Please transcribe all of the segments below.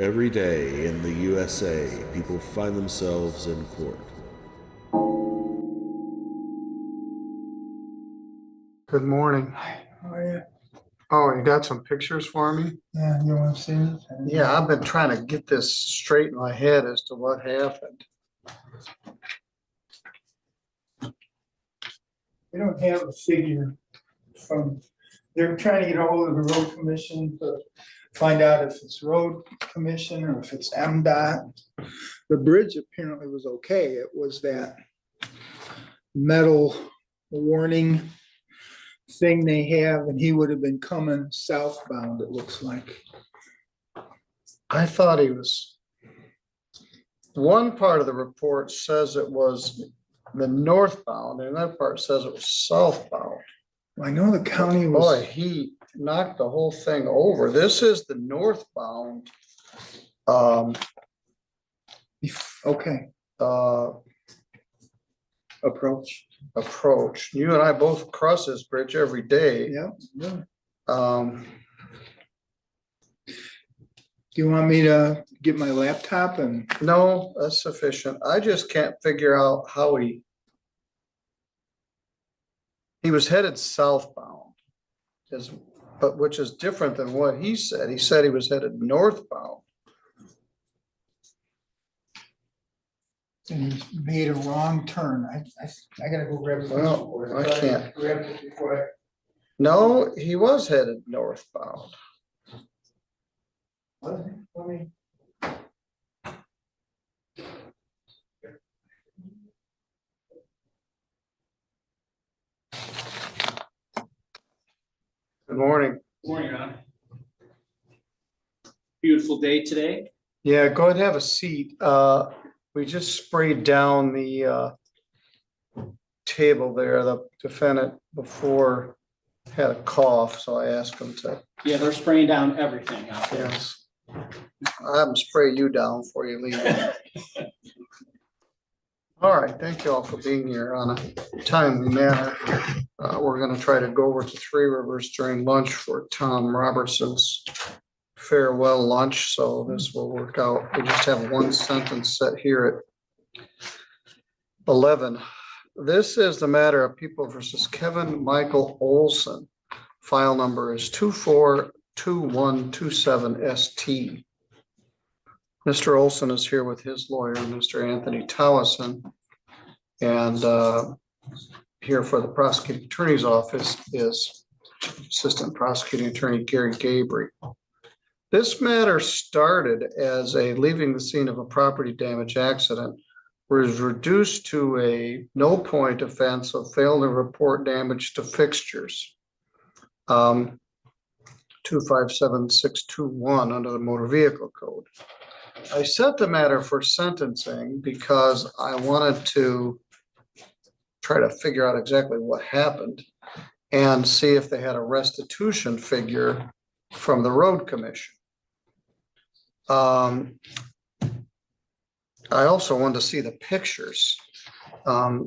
Every day in the USA, people find themselves in court. Good morning. Hi, how are you? Oh, you got some pictures for me? Yeah, you want to see it? Yeah, I've been trying to get this straight in my head as to what happened. We don't have a figure from, they're trying to get a hold of the road commission to find out if it's road commission or if it's MDOT. The bridge apparently was okay. It was that metal warning thing they have, and he would have been coming southbound, it looks like. I thought he was, one part of the report says it was the northbound, and that part says it was southbound. I know the county Boy, was, he knocked the whole thing over. This is the northbound. okay, Uh, approach. approach. You and I both cross this bridge every day. Yeah. Um, Do you want me to get my laptop and? no, that's sufficient. I just can't figure out how he was headed southbound, but which is different than what he said. He said he was headed northbound. And he made a wrong turn. I gotta go grab. Well, I can't. Grab it before No, he was headed northbound. Let me. Good morning. Morning, Ron. Beautiful day today. Yeah, go ahead and have a seat. We just sprayed down the table there. The defendant before had a cough, so I asked him to. Yeah, they're spraying down everything out there. Yes. I have them spray you down before you leave. All right, thank you all for being here on a timely manner. We're gonna try to go over to Three Rivers during lunch for Tom Robertson's farewell lunch, so this will work out. We just have one sentence set here at 11. This is the matter of People versus Kevin Michael Olson. File number is 242127ST. Mr. Olson is here with his lawyer, Mr. Anthony Towson. And here for the prosecuting attorney's office is Assistant Prosecuting Attorney Gary Gabry. This matter started as a leaving the scene of a property damage accident, was reduced to a no point offense of failing to report damage to fixtures. 257621 under the Motor Vehicle Code. I set the matter for sentencing because I wanted to try to figure out exactly what happened and see if they had a restitution figure from the road commission. I also wanted to see the pictures. I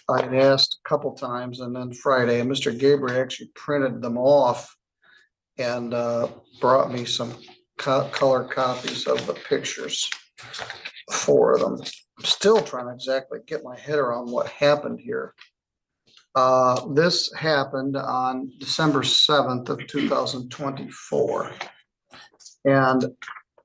had asked a couple times, and then Friday, and Mr. Gabriel actually printed them off and brought me some color copies of the pictures, 4 of them. I'm still trying to exactly get my head around what happened here. This happened on December 7th of 2024. And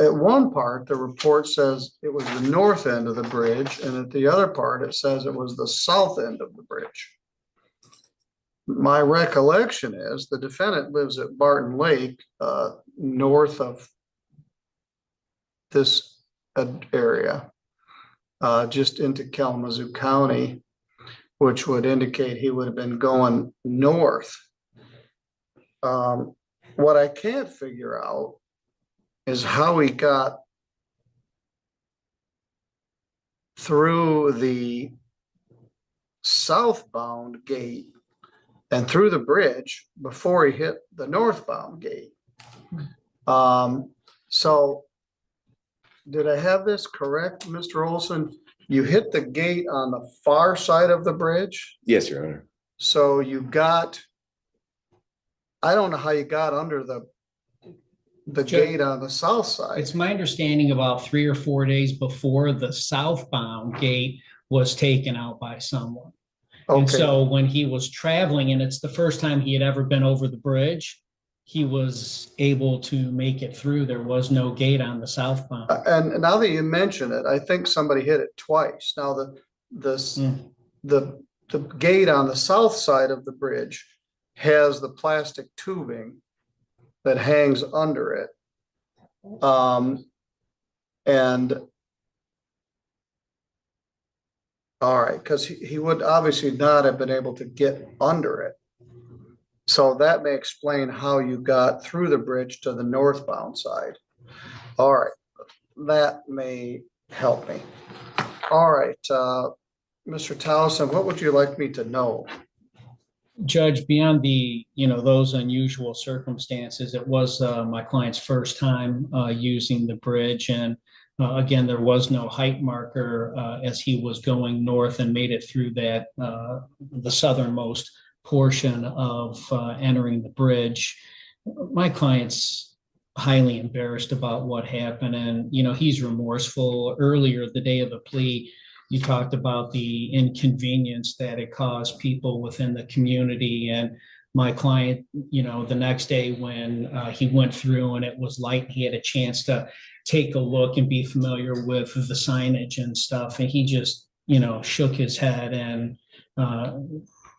at one part, the report says it was the north end of the bridge, and at the other part, it says it was the south end of the bridge. My recollection is the defendant lives at Barton Lake, north of this area, just into Kalamazoo County, which would indicate he would have been going north. What I can't figure out is how he got through the southbound gate and through the bridge before he hit the northbound gate. So did I have this correct, Mr. Olson? You hit the gate on the far side of the bridge? Yes, Your Honor. So you got, I don't know how you got under the the Sure. gate on the south side. It's my understanding about 3 or 4 days before the southbound gate was taken out by someone. And Okay, so when he was traveling, and it's the first time he had ever been over the bridge, he was able to make it through. There was no gate on the southbound. and now that you mention it, I think somebody hit it twice. Now Mm. the gate on the south side of the bridge has the plastic tubing that hangs under it. And all right, because he would obviously not have been able to get under it. So that may explain how you got through the bridge to the northbound side. All right, that may help me. All right, Mr. Towson, what would you like me to know? Judge, beyond the, those unusual circumstances, it was my client's first time using the bridge. And again, there was no height marker as he was going north and made it through that, the southernmost portion of entering the bridge. My client's highly embarrassed about what happened. And, he's remorseful. Earlier, the day of the plea, you talked about the inconvenience that it caused people within the community. And my client, the next day when he went through and it was light, he had a chance to take a look and be familiar with the signage and stuff. And he just, shook his head and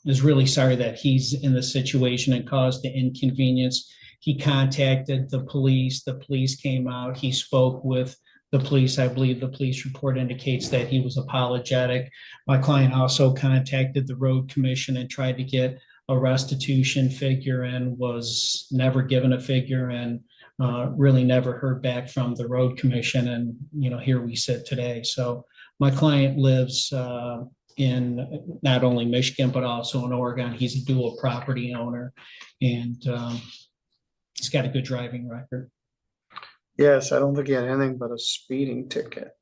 is really sorry that he's in the situation and caused the inconvenience. He contacted the police. The police came out. He spoke with the police. I believe the police report indicates that he was apologetic. My client also contacted the road commission and tried to get a restitution figure and was never given a figure and really never heard back from the road commission. And, here we sit today. So my client lives in not only Michigan, but also in Oregon. He's a dual property owner and he's got a good driving record. Yes, I don't think he had anything but a speeding ticket.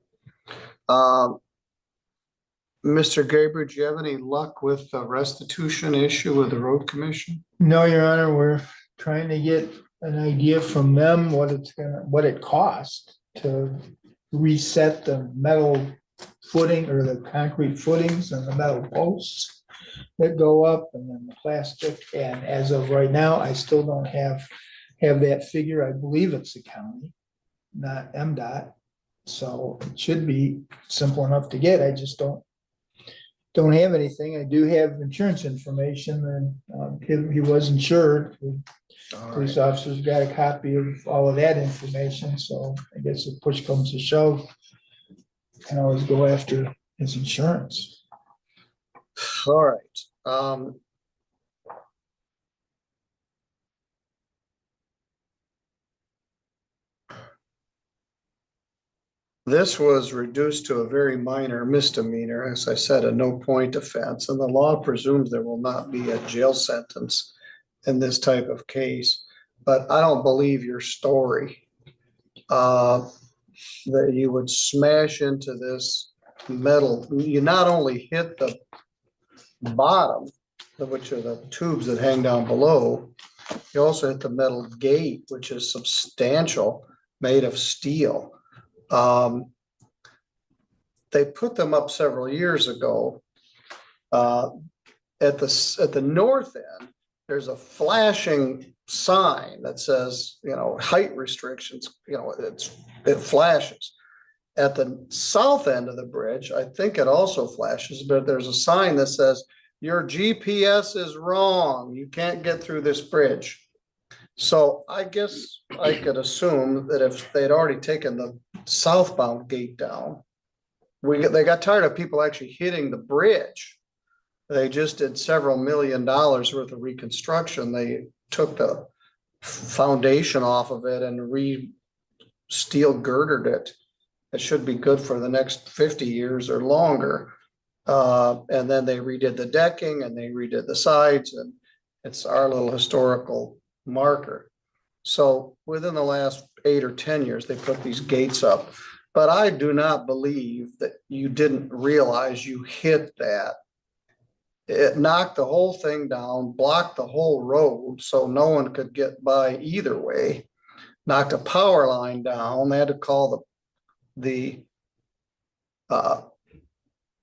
Mr. Gabriel, do you have any luck with the restitution issue with the road commission? No, Your Honor, we're trying to get an idea from them what it costs to reset the metal footing or the concrete footings and the metal posts that go up and then the plastic. And as of right now, I still don't have that figure. I believe it's the county, not MDOT. So it should be simple enough to get. I just don't have anything. I do have insurance information and he was insured. Police officers got a copy of all of that information. So I guess if push comes to shove, I can always go after his insurance. All right. This was reduced to a very minor misdemeanor, as I said, a no point offense, and the law presumes there will not be a jail sentence in this type of case. But I don't believe your story that you would smash into this metal. You not only hit the bottom, which are the tubes that hang down below, you also hit the metal gate, which is substantial, made of steel. They put them up several years ago. At the north end, there's a flashing sign that says, height restrictions, it flashes. At the south end of the bridge, I think it also flashes, but there's a sign that says, your GPS is wrong. You can't get through this bridge. So I guess I could assume that if they'd already taken the southbound gate down, they got tired of people actually hitting the bridge. They just did several $1 million worth of reconstruction. They took the foundation off of it and steel girdered it. It should be good for the next 50 years or longer. And then they redid the decking and they redid the sides, and it's our little historical marker. So within the last 8 or 10 years, they put these gates up. But I do not believe that you didn't realize you hit that. It knocked the whole thing down, blocked the whole road, so no one could get by either way. knocked a power line down. They had to call they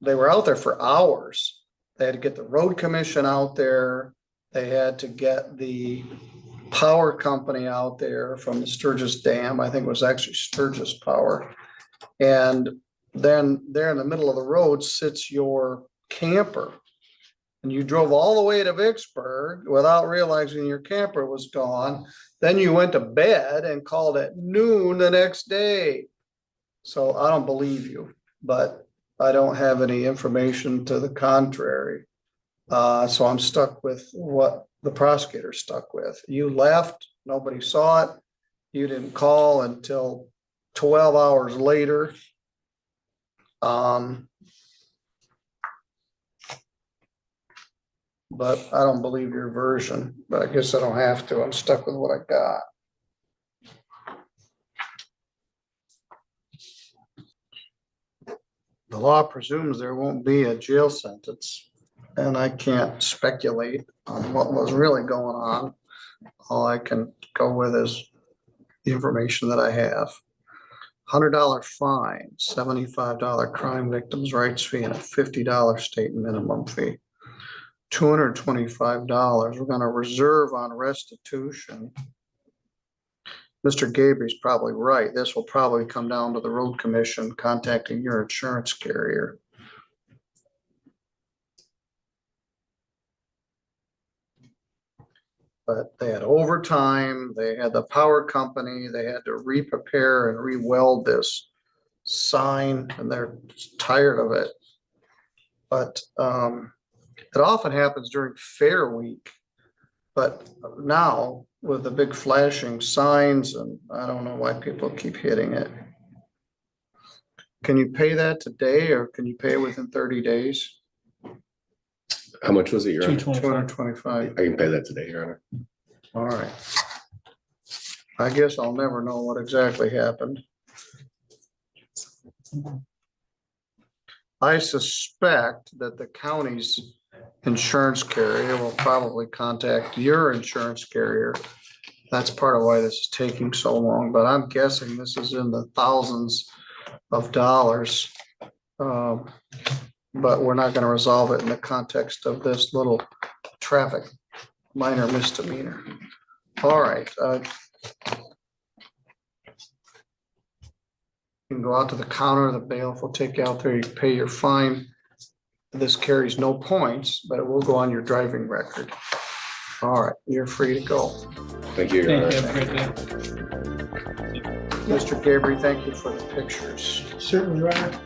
were out there for hours. They had to get the road commission out there. They had to get the power company out there from the Sturgis Dam. I think it was actually Sturgis Power. And then there in the middle of the road sits your camper. And you drove all the way to Vicksburg without realizing your camper was gone. Then you went to bed and called at noon the next day. So I don't believe you, but I don't have any information to the contrary. So I'm stuck with what the prosecutor's stuck with. You left, nobody saw it. You didn't call until 12 hours later. But I don't believe your version, but I guess I don't have to. I'm stuck with what I got. The law presumes there won't be a jail sentence, and I can't speculate on what was really going on. All I can go with is the information that I have. $100 fine, $75 crime victims' rights fee, and a $50 state minimum fee. $225 we're going to reserve on restitution. Mr. Gabriel's probably right. This will probably come down to the road commission contacting your insurance carrier. But they had overtime, they had the power company, they had to re-prepare and re-weld this sign, and they're tired of it. But it often happens during fair week. But now with the big flashing signs, and I don't know why people keep hitting it. Can you pay that today, or can you pay within 30 days? How much was it, Your Honor? 225. I can pay that today, Your Honor. All right. I guess I'll never know what exactly happened. I suspect that the county's insurance carrier will probably contact your insurance carrier. That's part of why this is taking so long, but I'm guessing this is in the thousands of dollars. But we're not going to resolve it in the context of this little traffic minor misdemeanor. All right. You can go out to the counter, the bailiff will take you out there, you pay your fine. This carries no points, but it will go on your driving record. All right, you're free to go. Thank you, Your Honor. Thank you. Have a great day. Mr. Gabriel, thank you for the pictures. Certainly, Ryan.